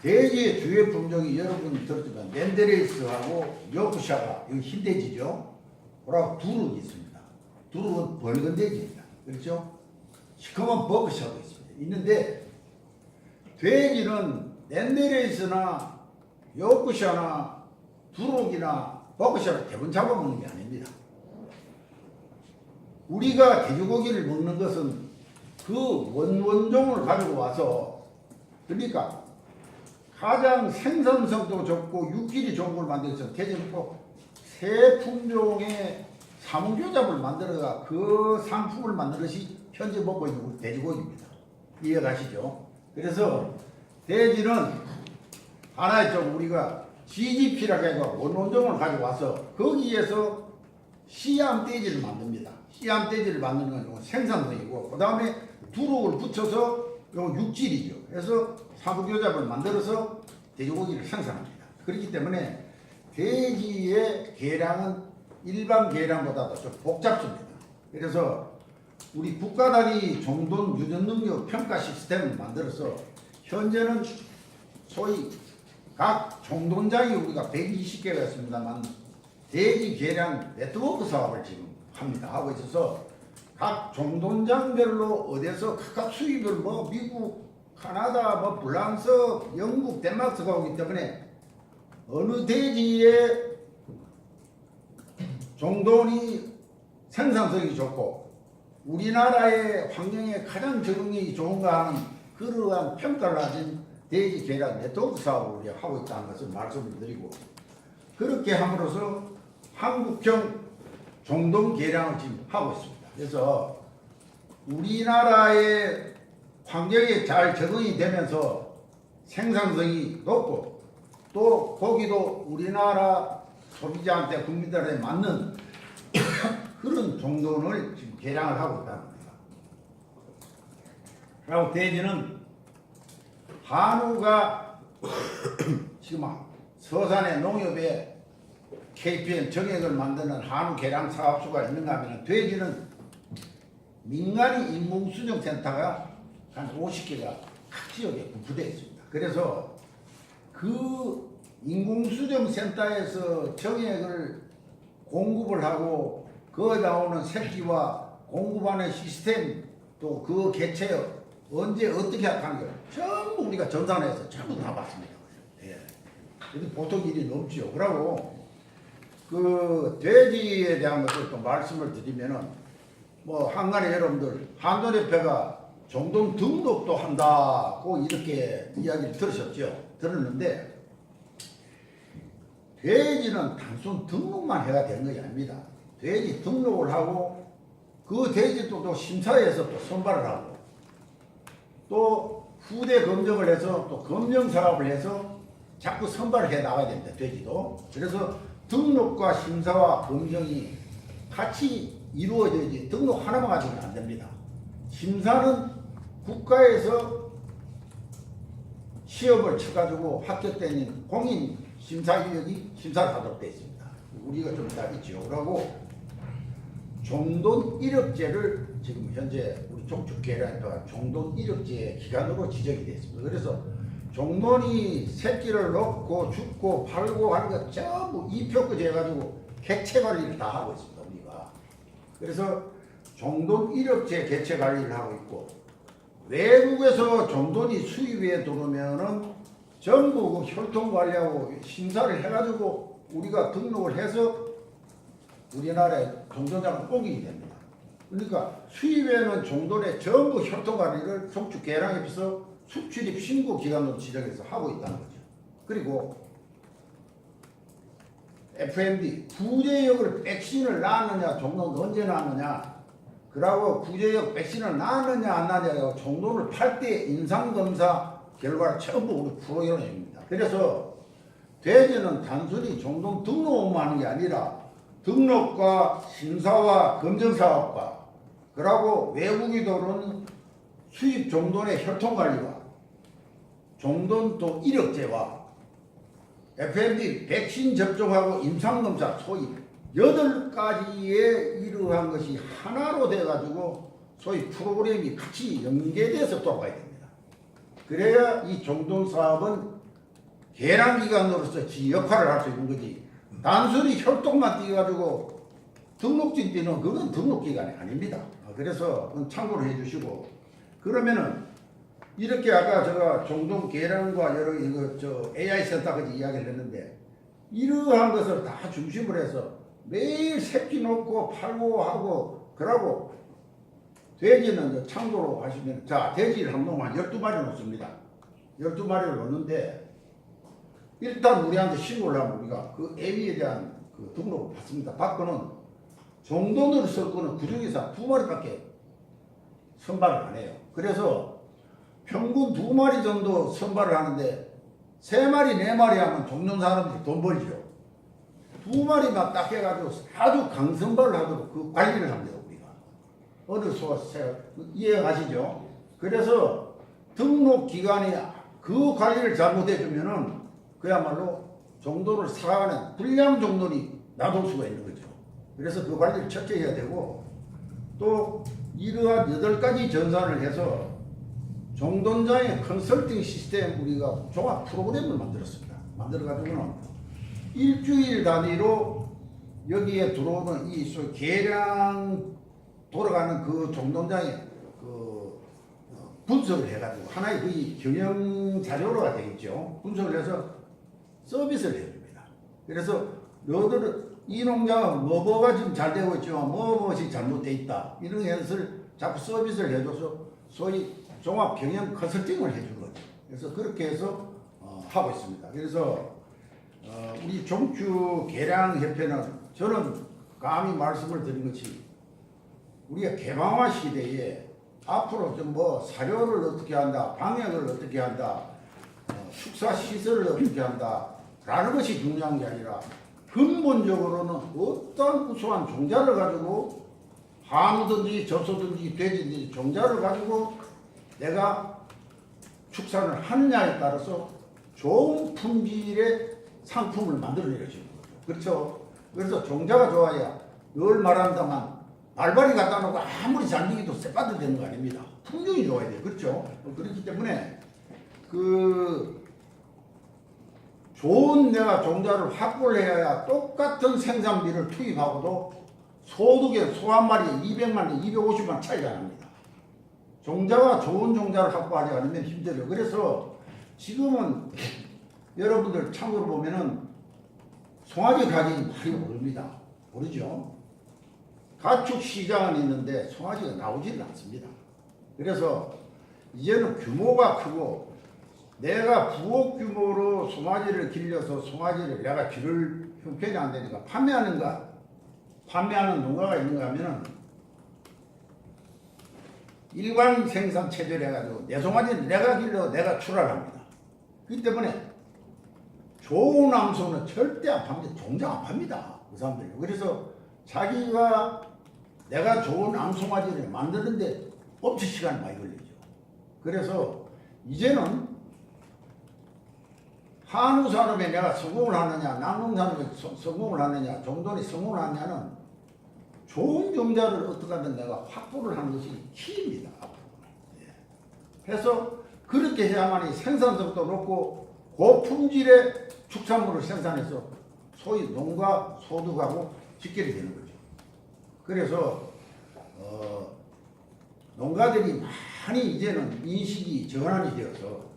돼지의 주요 품종이 여러분 들었지만 랜드레이스하고 요크샤가 이거 흰돼지죠. 그리고 두룩이 있습니다. 두룩은 붉은 돼지입니다. 그렇죠? 시커먼 버크샤도 있습니다. 있는데 돼지는 랜드레이스나 요크샤나 두룩이나 버크샤를 대부분 잡아먹는 게 아닙니다. 우리가 돼지고기를 먹는 것은 그 원종을 가지고 와서, 그러니까 가장 생산성도 좋고 육질이 좋은 걸 만들어서 돼지는 꼭 새 품종의 사문교잡을 만들어가 그 상품을 만드는 것이 현재 먹고 있는 돼지고기입니다. 이해가시죠? 그래서 돼지는 하나의 좀 우리가 GDP라고 해서 원종을 가지고 와서 거기에서 씨암돼지를 만듭니다. 씨암돼지를 만드는 건 생산성이고, 그 다음에 두룩을 붙여서 요 육질이죠. 그래서 사부교잡을 만들어서 돼지고기를 생산합니다. 그렇기 때문에 돼지의 계량은 일반 계량보다도 좀 복잡합니다. 그래서 우리 국가 단위 종돈 유전 능력 평가 시스템을 만들어서 현재는 소위 각 종돈장이 우리가 120개가 있습니다만 돼지 계량 네트워크 사업을 지금 합니다. 하고 있어서 각 종돈장별로 어디서 각각 수입을 뭐 미국, 카나다, 뭐 프랑스, 영국, 덴마크가 오기 때문에 어느 돼지의 종돈이 생산성이 좋고 우리나라의 환경에 가장 적응이 좋은가 하는 그러한 평가를 하신 돼지 계량 네트워크 사업을 우리가 하고 있다는 것을 말씀을 드리고, 그렇게 함으로써 한국형 종돈 계량을 지금 하고 있습니다. 그래서 우리나라의 환경에 잘 적응이 되면서 생산성이 높고 또 고기도 우리나라 소비자한테 국민들한테 맞는 그런 종돈을 지금 계량을 하고 있다는 겁니다. 그리고 돼지는 한우가 지금 서산의 농협에 KPN 정액을 만드는 한우 계량 사업소가 있는가 하면 돼지는 민간인 인공수정센터가 한 50개가 각 지역에 분포되어 있습니다. 그래서 그 인공수정센터에서 정액을 공급을 하고 그 나오는 새끼와 공급하는 시스템 또 그 개체 언제 어떻게 하는 걸 전부 우리가 전산해서 전부 다 봤습니다. 예. 보통 일이 넘죠. 그러고 그 돼지에 대한 것을 또 말씀을 드리면은 뭐 한간에 여러분들 한돈협회가 종돈 등록도 한다고 이렇게 이야기를 들으셨죠. 들었는데 돼지는 단순 등록만 해가 되는 것이 아닙니다. 돼지 등록을 하고 그 돼지도 또 심사에서 또 선발을 하고 또 후대 검증을 해서 또 검증 사업을 해서 자꾸 선발을 해 나가야 됩니다. 돼지도. 그래서 등록과 심사와 검증이 같이 이루어져야지 등록 하나만 가지고는 안 됩니다. 심사는 국가에서 시험을 쳐가지고 합격된 공인 심사 인력이 심사를 하도록 되어 있습니다. 우리가 좀 이따 있죠. 그러고 종돈 이력제를 지금 현재 우리 종축계량에 또한 종돈 이력제 기관으로 지정이 되어 있습니다. 그래서 종돈이 새끼를 넣고 죽고 팔고 하는 것 전부 이표까지 해가지고 객체 관리를 다 하고 있습니다. 우리가. 그래서 종돈 이력제 개체 관리를 하고 있고 외국에서 종돈이 수입에 들어오면은 전부 그 혈통 관리하고 심사를 해가지고 우리가 등록을 해서 우리나라에 종돈장을 옮기게 됩니다. 그러니까 수입에는 종돈의 전부 혈통 관리를 종축계량협에서 수출입 신고 기관으로 지정해서 하고 있다는 거죠. 그리고 FMD 구제역을 백신을 낳았느냐 종돈 언제 낳았느냐 그러고 구제역 백신을 낳았느냐 안 낳느냐 종돈을 팔 때 인상검사 결과를 전부 우리 프로그램입니다. 그래서 돼지는 단순히 종돈 등록만 하는 게 아니라 등록과 심사와 검증사업과 그리고 외국이 들어오는 수입 종돈의 혈통관리와 종돈 또 이력제와 FMD 백신 접종하고 임상검사 소위 8가지의 이러한 것이 하나로 돼가지고 소위 프로그램이 같이 연계돼서 돌아가야 됩니다. 그래야 이 종돈 사업은 계량기관으로서 지 역할을 할 수 있는 거지. 단순히 혈통만 띄가지고 등록증 띄는 그건 등록기관이 아닙니다. 그래서 그건 참고로 해주시고, 그러면은 이렇게 아까 제가 종종 계량과 여러 이거 저 AI 센터까지 이야기를 했는데, 이러한 것을 다 중심으로 해서 매일 새끼 놓고 팔고 하고 그러고, 돼지는 참고로 하시면, 자, 돼지를 한 놈 한 12마리 놓습니다. 12마리를 놓는데, 일단 우리한테 신고를 하면 우리가 그 애비에 대한 그 등록을 받습니다. 받고는 종돈으로 쓸 거는 그 중에서 2마리밖에 선발을 안 해요. 그래서 평균 2마리 정도 선발을 하는데 3마리, 4마리 하면 종돈 사람들이 돈 벌죠. 2마리만 딱 해가지고 아주 강선발을 하도록 그 관리를 합니다. 우리가. 어느 소가 이해가시죠? 그래서 등록기관이 그 관리를 잘못해주면은 그야말로 종돈을 사가는 불량 종돈이 나돌 수가 있는 거죠. 그래서 그 관리를 철저히 해야 되고, 또 이러한 8가지 전산을 해서 종돈장의 컨설팅 시스템 우리가 종합 프로그램을 만들었습니다. 만들어가지고는 일주일 단위로 여기에 들어오는 이 소위 계량 돌아가는 그 종돈장의 그 분석을 해가지고 하나의 거의 경영 자료로가 되겠죠. 분석을 해서 서비스를 해줍니다. 그래서 너들은 이 농장은 뭐가 지금 잘 되고 있지만 뭐것이 잘못되어 있다, 이런 것을 자꾸 서비스를 해줘서 소위 종합 경영 컨설팅을 해주는 거죠. 그래서 그렇게 해서 하고 있습니다. 그래서 우리 종축 계량협회는 저는 감히 말씀을 드린 것이, 우리가 개방화 시대에 앞으로 좀 뭐 사료를 어떻게 한다, 방역을 어떻게 한다, 축사 시설을 어떻게 한다 라는 것이 중요한 게 아니라, 근본적으로는 어떤 우수한 종자를 가지고 한우든지 젖소든지 돼지든지 종자를 가지고 내가 축산을 하느냐에 따라서 좋은 품질의 상품을 만들어내야 되는 거죠. 그렇죠? 그래서 종자가 좋아야, 늘 말한다만 발발이 갖다 놓고 아무리 잘 익어도 쇠빠도 되는 거 아닙니다. 품종이 좋아야 돼요. 그렇죠? 그렇기 때문에 좋은 내가 종자를 확보를 해야 똑같은 생산비를 투입하고도 소득의 소 한 마리에 200만 원, 250만 차이가 납니다. 종자가 좋은 종자를 확보하지 않으면 힘들어요. 그래서 지금은 여러분들 참고로 보면은 송아지 가격이 많이 오릅니다. 오르죠? 가축 시장은 있는데 송아지가 나오지는 않습니다. 그래서 이제는 규모가 크고, 내가 부엌 규모로 송아지를 길러서 송아지를 내가 기를 형편이 안 되니까 판매하는 농가가 있는가 하면은 일반 생산 체제를 해가지고 내 송아지는 내가 길러 내가 출하합니다. 그렇기 때문에 좋은 암소는 절대 안 팝니다. 종자 안 팝니다. 그 사람들이. 그래서 자기가 내가 좋은 암송아지를 만드는데 엄청 시간이 많이 걸리죠. 그래서 이제는 한우 산업에 내가 성공을 하느냐, 낙농 산업에 성공을 하느냐, 종돈이 성공을 하느냐는 좋은 종자를 어떻게 하든 내가 확보를 하는 것이 키입니다. 해서 그렇게 해야만이 생산성도 높고 고품질의 축산물을 생산해서 소위 농가 소득하고 직결이 되는 거죠. 그래서 농가들이 많이 이제는 인식이 전환이 되어서,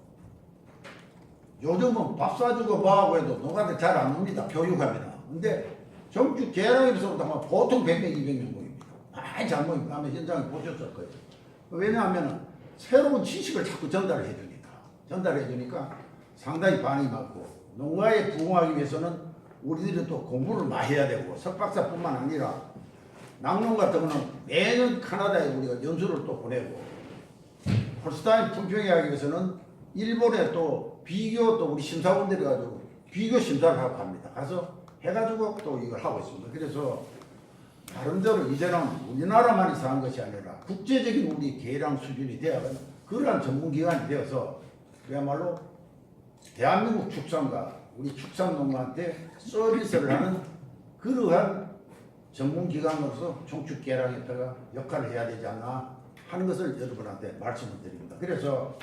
요즘은 밥 사주고 뭐하고 해도 농가들 잘 안 옵니다. 교육하면은. 근데 정축 계량에서부터 보통 100명, 200명 모입니다. 많이 잘 모입니다. 아마 현장에 보셨을 거예요. 왜냐하면 새로운 지식을 자꾸 전달해 주니까 상당히 반응이 많고, 농가에 부응하기 위해서는 우리들이 또 공부를 많이 해야 되고, 석박사뿐만 아니라 낙농 같은 거는 매년 캐나다에 우리가 연수를 또 보내고, 홀스타인 품평회 하기 위해서는 일본에 또 비교, 또 우리 심사원들이 가지고 비교 심사를 하고 갑니다. 가서 해가지고 또 이걸 하고 있습니다. 그래서 나름대로 이제는 우리나라만 이상한 것이 아니라 국제적인 우리 계량 수준이 되어가는 그러한 전문기관이 되어서 그야말로 대한민국 축산가, 우리 축산농가한테 서비스를 하는 그러한 전문기관으로서 종축계량협회가 역할을 해야 되지 않나 하는 것을 여러분한테 말씀을 드립니다. 그래서